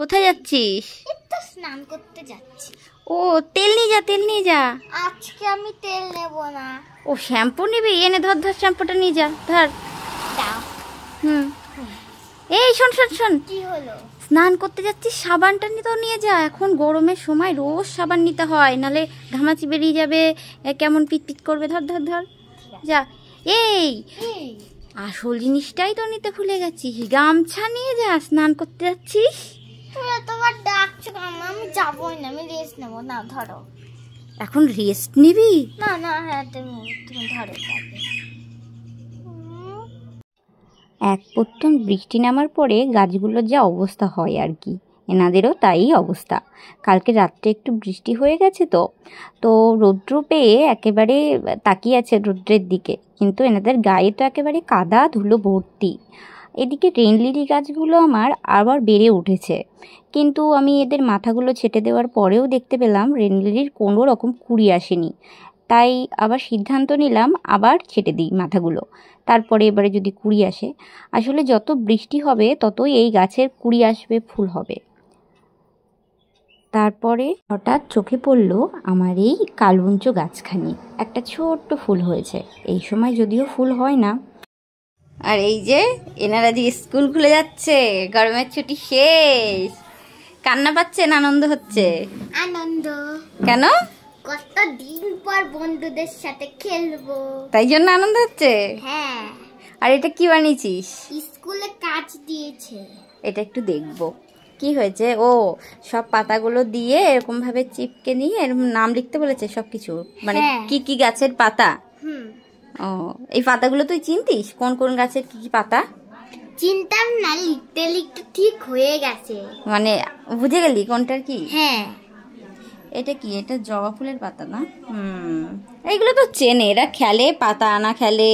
কোথায় যাচ্ছিস? একটু স্নান করতে যাচ্ছি। ও তেল নিয়ে যা, তেল নিয়ে যা। আজকে আমি তেল নেব না। ও শ্যাম্পু নিবি? এনে ধর ধর, শ্যাম্পুটা নিয়ে যা, ধর। দাও। এই শোন শোন শোন, কি হলো? স্নান করতে যাচ্ছিস, সাবানটা তো নিয়ে যা। এখন গরমের সময় রোজ সাবান নিতে হয়, নালে ঘামাচি বেরিয়ে যাবে, কেমন পিট করবে। ধর ধর ধর, যা। এই আসল জিনিসটাই তো নিতে ভুলে গেছিস, গামছা নিয়ে যা, স্নান করতে যাচ্ছিস। তুমি তোমার ডাকছো কেন? আমি যাবোই না, আমি রেস্ট নেব না। ধরো। এখন রেস্ট নিবি? না না, হ্যাঁ তুমি ধরো। এক পত্তন বৃষ্টি নামার পরে গাছগুলোর যা অবস্থা হয় আর কি, এনাদেরও তাই অবস্থা। কালকে রাত্রে একটু বৃষ্টি হয়ে গেছে তো রৌদ্র পেয়ে একেবারে তাকিয়ে আছে রৌদ্রের দিকে, কিন্তু এনাদের গায়ে তো একেবারে কাদা ধুলো ভর্তি। এদিকে রেন লিলি গাছগুলো আমার আবার বেড়ে উঠেছে, কিন্তু আমি এদের মাথাগুলো ছেটে দেওয়ার পরেও দেখতে পেলাম রেন লিলির কোনো রকম কুড়ি আসেনি। তাই আবার সিদ্ধান্ত নিলাম আবার ছেটে দিই মাথাগুলো, তারপরে এবারে যদি কুড়ি আসে। আসলে যত বৃষ্টি হবে ততই এই গাছের কুড়ি আসবে, ফুল হবে। তারপরে হঠাৎ চোখে পড়ল আমার এই কালবঞ্চ গাছখানি, একটা ছোট্ট ফুল হয়েছে। এই সময় যদিও ফুল হয় না। আর এই যে এনারা যে স্কুল খুলে যাচ্ছে, গরমের ছুটি শেষ, কান্না পাচ্ছেন, আনন্দ হচ্ছে? আনন্দ। কেন? কতদিন পর বন্ধুদের সাথে খেলবো, তাই জন্য আনন্দ হচ্ছে। হ্যাঁ। আর এটা কি বানিয়েছিস? স্কুলে কাজ দিয়েছে। এটা একটু দেখবো কি হয়েছে। ও সব পাতাগুলো দিয়ে এরকম ভাবে চিপকে নিয়ে এরকম নাম লিখতে বলেছে সবকিছু, মানে কি কি গাছের পাতা। ও এই পাতাগুলো তুই চিনতিস? কোন কোন গাছের কি কি পাতা? চিনতাম না, লিখতে লিখতে ঠিক হয়ে গেছে। মানে বুঝে গেলি কোনটার কি? হ্যাঁ। এটা কি? এটা জবা ফুলের পাতা না? এইগুলো তো চেনে, এরা খেলে, পাতা আনা খেলে,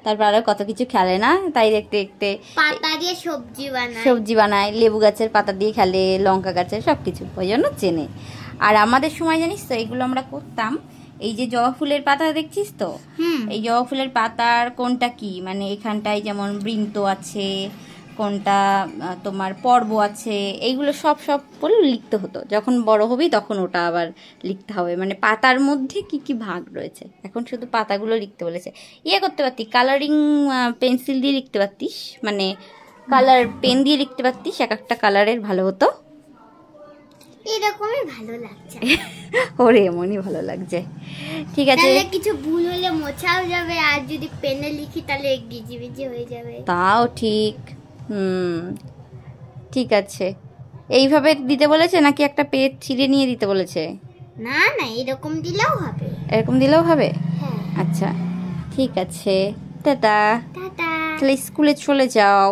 তারপর আরো কত কিছু খেলে না, তাই দেখতে দেখতে পাতা দিয়ে সবজি বানায়, লেবু গাছের পাতা দিয়ে খেলে, লঙ্কা গাছের, সবকিছু, ওই জন্য চেনে। আর আমাদের সময় জানিস তো এগুলো আমরা করতাম। এই যে জবা ফুলের পাতা দেখছিস তো, এই জবা ফুলের পাতার কোনটা কি, মানে এখানটায় যেমন বৃন্ত আছে, কোনটা তোমার পর্ব আছে, এইগুলো সব বলে লিখতে হতো। যখন বড় হবি তখন ওটা আবার লিখতে হবে, মানে পাতার মধ্যে কি কি ভাগ রয়েছে। এখন শুধু পাতাগুলো লিখতে বলেছে। ইয়ে করতে পারতি, কালারিং পেন্সিল দিয়ে লিখতে পারতিস, মানে কালার পেন দিয়ে লিখতে পারতিস, এক একটা কালারের ভালো হতো। এরকমই ভালো লাগছে। ওরে এমনই ভালো লাগছে। ঠিক আছে, কিছু ভুল হলে মোছাও যাবে, আর যদি পেনে লিখি তাহলে গিজিবিজি হয়ে যাবে। তাও ঠিক। ঠিক আছে। এইভাবে দিতে বলেছে নাকি একটা পেজ ছিঁড়ে নিয়ে দিতে বলেছে? না না, এরকম দিলেও হবে। এরকম দিলেও হবে? হ্যাঁ। আচ্ছা ঠিক আছে, টাটা। টাটা। তাহলে স্কুলে চলে যাও।